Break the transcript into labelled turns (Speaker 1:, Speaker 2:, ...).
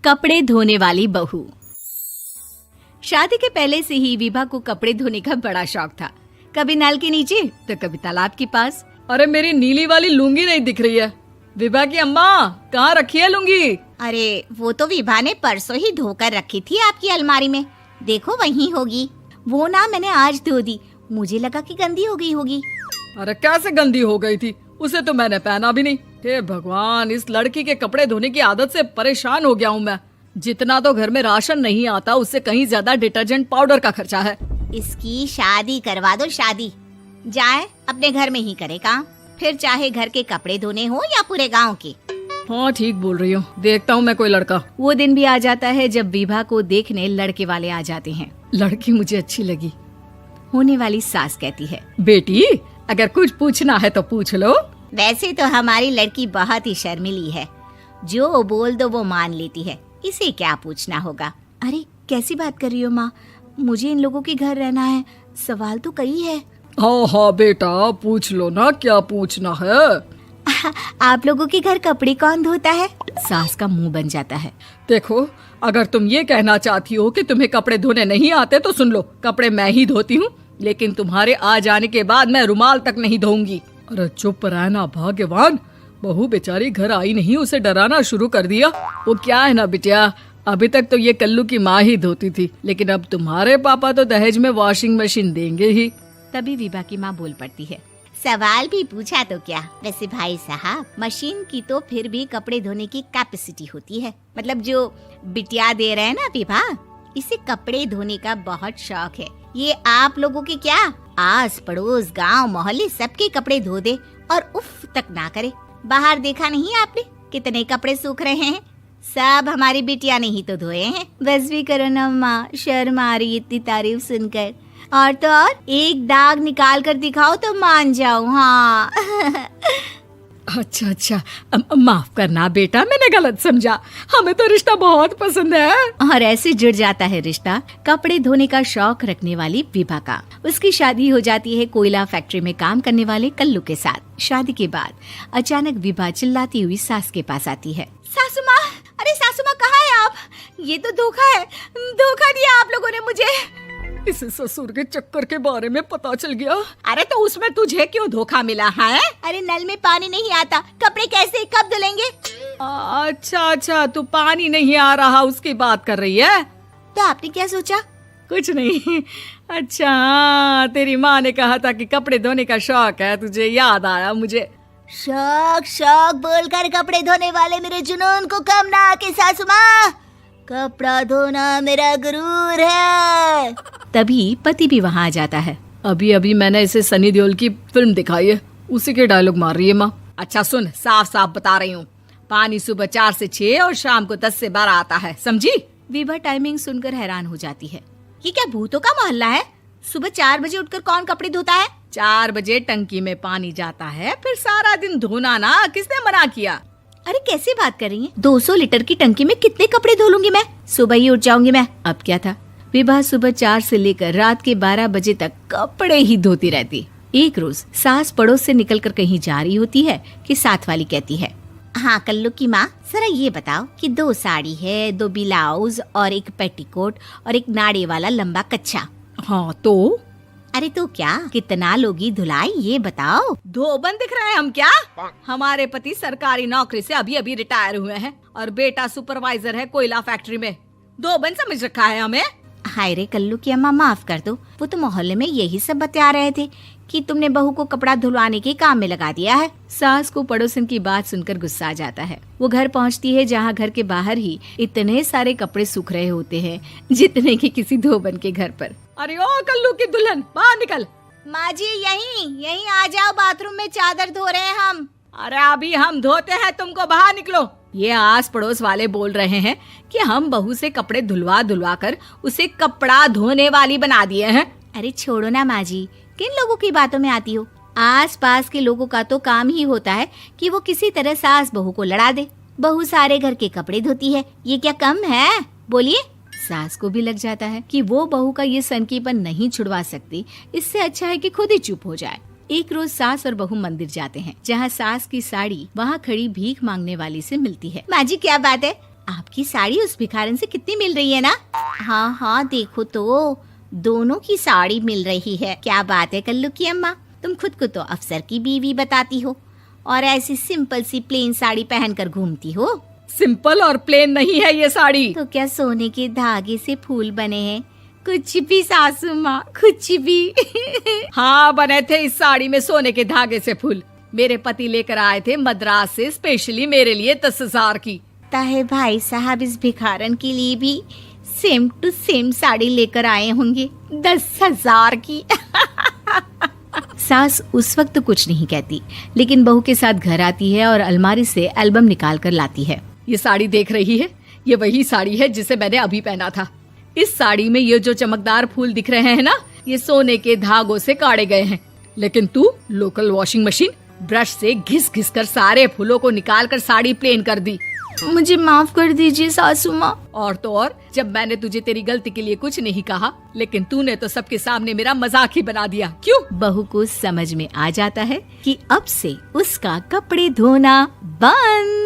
Speaker 1: कपड़े धोने वाली बहू। शादी के पहले से ही विभा को कपड़े धोने का बड़ा शौक था। कभी नल के नीचे तो कभी तालाब के पास।
Speaker 2: अरे मेरी नीली वाली लुंगी नहीं दिख रही है। विभा की अम्मा, कहाँ रखी है लुंगी?
Speaker 3: अरे वो तो विभा ने परसों ही धोकर रखी थी आपकी अलमारी में, देखो वहीं होगी। वो ना मैंने आज धो दी, मुझे लगा कि गंदी हो गई होगी।
Speaker 2: अरे कैसे गंदी हो गई थी? उसे तो मैंने पहना भी नहीं। हे भगवान, इस लड़की के कपड़े धोने की आदत से परेशान हो गया हूँ मैं। जितना तो घर में राशन नहीं आता, उससे कहीं ज्यादा डिटर्जेंट पाउडर का खर्चा है।
Speaker 3: इसकी शादी करवा दो, शादी जाए अपने घर में ही करे काम, फिर चाहे घर के कपड़े धोने हो या पूरे गांव के।
Speaker 2: हाँ ठीक बोल रही हूँ, देखता हूँ मैं कोई लड़का।
Speaker 1: वो दिन भी आ जाता है जब विभा को देखने लड़के वाले आ जाते हैं।
Speaker 2: लड़की मुझे अच्छी लगी।
Speaker 1: होने वाली सास कहती है,
Speaker 2: बेटी अगर कुछ पूछना है तो पूछ लो।
Speaker 3: वैसे तो हमारी लड़की बहुत ही शर्मीली है, जो बोल दो वो मान लेती है, इसे क्या पूछना होगा।
Speaker 1: अरे कैसी बात कर रही हो माँ, मुझे इन लोगों के घर रहना है, सवाल तो कई है।
Speaker 2: हाँ हाँ बेटा, पूछ लो ना, क्या पूछना है।
Speaker 1: आप लोगों के घर कपड़े कौन धोता है? सास का मुंह बन जाता है।
Speaker 2: देखो, अगर तुम ये कहना चाहती हो कि तुम्हें कपड़े धोने नहीं आते तो सुन लो, कपड़े मैं ही धोती हूँ, लेकिन तुम्हारे आ जाने के बाद मैं रुमाल तक नहीं धोऊंगी। अरे चुप रहना भाग्यवान, बहू बेचारी घर आई नहीं, उसे डराना शुरू कर दिया। वो क्या है ना बिटिया, अभी तक तो ये कल्लू की माँ ही धोती थी, लेकिन अब तुम्हारे पापा तो दहेज में वॉशिंग मशीन देंगे ही।
Speaker 1: तभी विभा की माँ बोल पड़ती है,
Speaker 3: सवाल भी पूछा तो क्या। वैसे भाई साहब, मशीन की तो फिर भी कपड़े धोने की कैपेसिटी होती है। मतलब जो बिटिया दे रहे हैं ना विभा, इसे कपड़े धोने का बहुत शौक है। ये आप लोगों के क्या, आस पड़ोस गांव मोहल्ले सबके कपड़े धो दे और उफ तक ना करे। बाहर देखा नहीं आपने कितने कपड़े सूख रहे हैं? सब हमारी बिटिया ने ही तो धोए हैं।
Speaker 1: बस भी करो ना माँ, शर्म आ रही इतनी तारीफ सुनकर। और तो और एक दाग निकाल कर दिखाओ तो मान जाऊं। हाँ
Speaker 2: अच्छा, माफ करना बेटा, मैंने गलत समझा। हमें तो रिश्ता बहुत पसंद है।
Speaker 1: और ऐसे जुड़ जाता है रिश्ता कपड़े धोने का शौक रखने वाली विभा का। उसकी शादी हो जाती है कोयला फैक्ट्री में काम करने वाले कल्लू के साथ। शादी के बाद अचानक विभा चिल्लाती हुई सास के पास आती है।
Speaker 3: सासू माँ, अरे सासू माँ कहाँ है आप? ये तो धोखा है, धोखा दिया आप लोगों ने मुझे।
Speaker 2: इसे ससुर के चक्कर के बारे में पता चल गया।
Speaker 3: अरे तो उसमें तुझे क्यों धोखा मिला है? अरे नल में पानी नहीं आता, कपड़े कैसे कब धुलेंगे?
Speaker 2: अच्छा, तू पानी नहीं आ रहा उसकी बात कर रही है।
Speaker 3: तो आपने क्या सोचा?
Speaker 2: कुछ नहीं। अच्छा, तेरी माँ ने कहा था कि कपड़े धोने का शौक है तुझे, याद आया मुझे।
Speaker 3: शौक बोलकर कपड़े धोने वाले मेरे जुनून को कम ना आके सासू माँ, कपड़ा धोना मेरा गुरूर है।
Speaker 1: तभी पति भी वहाँ आ जाता है।
Speaker 2: अभी मैंने इसे सनी देओल की फिल्म दिखाई है, उसी के डायलॉग मार रही है माँ। अच्छा सुन, साफ साफ बता रही हूँ, पानी सुबह 4 से 6 और शाम को 10 से 12 आता है, समझी?
Speaker 1: विभा टाइमिंग सुनकर हैरान हो जाती है।
Speaker 3: ये क्या भूतों का मोहल्ला है? सुबह 4 बजे उठकर कौन कपड़े धोता है?
Speaker 2: 4 बजे टंकी में पानी जाता है, फिर सारा दिन धोना ना, किसने मना किया?
Speaker 1: अरे कैसी बात कर रही हैं? 200 लीटर की टंकी में कितने कपड़े धो लूंगी मैं? सुबह ही उठ जाऊंगी मैं। अब क्या था, विभा सुबह 4 से लेकर रात के 12 बजे तक कपड़े ही धोती रहती। एक रोज सास पड़ोस से निकलकर कहीं जा रही होती है कि साथ वाली कहती है,
Speaker 3: हाँ कल्लू की माँ, जरा ये बताओ कि 2 साड़ी है, 2 ब्लाउज और एक पेटीकोट और एक नाड़े वाला लंबा कच्छा।
Speaker 2: हाँ तो?
Speaker 3: अरे तो क्या, कितना लोगी धुलाई ये बताओ।
Speaker 2: धोबन दिख रहे हैं हम क्या? हमारे पति सरकारी नौकरी से अभी रिटायर हुए हैं और बेटा सुपरवाइजर है कोयला फैक्ट्री में। धोबन समझ रखा है हमें?
Speaker 3: हाय रे कल्लू की अम्मा, माफ कर दो, वो तो मोहल्ले में यही सब बता रहे थे कि तुमने बहू को कपड़ा धुलवाने के काम में लगा दिया है।
Speaker 1: सास को पड़ोसन की बात सुनकर गुस्सा आ जाता है। वो घर पहुंचती है जहां घर के बाहर ही इतने सारे कपड़े सूख रहे होते हैं जितने कि किसी धोबन के घर पर।
Speaker 2: अरे ओ कल्लू की दुल्हन, बाहर निकल।
Speaker 3: माँ जी यहीं आ जाओ, बाथरूम में चादर धो रहे हैं हम।
Speaker 2: अरे अभी हम धोते हैं, तुमको बाहर निकलो। ये आस पड़ोस वाले बोल रहे हैं कि हम बहू से कपड़े धुलवा कर उसे कपड़ा धोने वाली बना दिए हैं।
Speaker 1: अरे छोड़ो ना माँ जी, किन लोगों की बातों में आती हो? आस पास के लोगों का तो काम ही होता है कि वो किसी तरह सास बहू को लड़ा दे। बहू सारे घर के कपड़े धोती है, ये क्या कम है? बोलिए। सास को भी लग जाता है कि वो बहू का ये सनकीपन नहीं छुड़वा सकती, इससे अच्छा है कि खुद ही चुप हो जाए। एक रोज सास और बहू मंदिर जाते हैं, जहाँ सास की साड़ी वहाँ खड़ी भीख मांगने वाली से मिलती है।
Speaker 3: माँ जी क्या बात है, आपकी साड़ी उस भिखारन से कितनी मिल रही है ना? हाँ हाँ देखो तो, दोनों की साड़ी मिल रही है। क्या बात है कल्लू की अम्मा, तुम खुद को तो अफसर की बीवी बताती हो और ऐसी सिंपल सी प्लेन साड़ी पहनकर घूमती हो।
Speaker 2: सिंपल और प्लेन नहीं है ये साड़ी।
Speaker 3: तो क्या सोने के धागे से फूल बने हैं? कुछ भी सासू माँ, कुछ भी।
Speaker 2: हाँ बने थे इस साड़ी में सोने के धागे से फूल। मेरे पति लेकर आए थे मद्रास से स्पेशली मेरे लिए 10,000 की।
Speaker 3: ताहे भाई साहब इस भिखारन के लिए भी सेम टू सेम साड़ी लेकर आए होंगे 10,000 की।
Speaker 1: सास उस वक्त तो कुछ नहीं कहती, लेकिन बहू के साथ घर आती है और अलमारी से एल्बम निकाल कर लाती है।
Speaker 2: ये साड़ी देख रही है, ये वही साड़ी है जिसे मैंने अभी पहना था। इस साड़ी में ये जो चमकदार फूल दिख रहे हैं ना, ये सोने के धागों से काढ़े गए हैं। लेकिन तू लोकल वॉशिंग मशीन ब्रश से घिस घिस कर सारे फूलों को निकाल कर साड़ी प्लेन कर दी।
Speaker 1: मुझे माफ कर दीजिए सासू माँ।
Speaker 2: और तो और, जब मैंने तुझे तेरी गलती के लिए कुछ नहीं कहा, लेकिन तूने तो सबके सामने मेरा मजाक ही बना दिया। क्यों?
Speaker 1: बहू को समझ में आ जाता है कि अब से उसका कपड़े धोना बंद।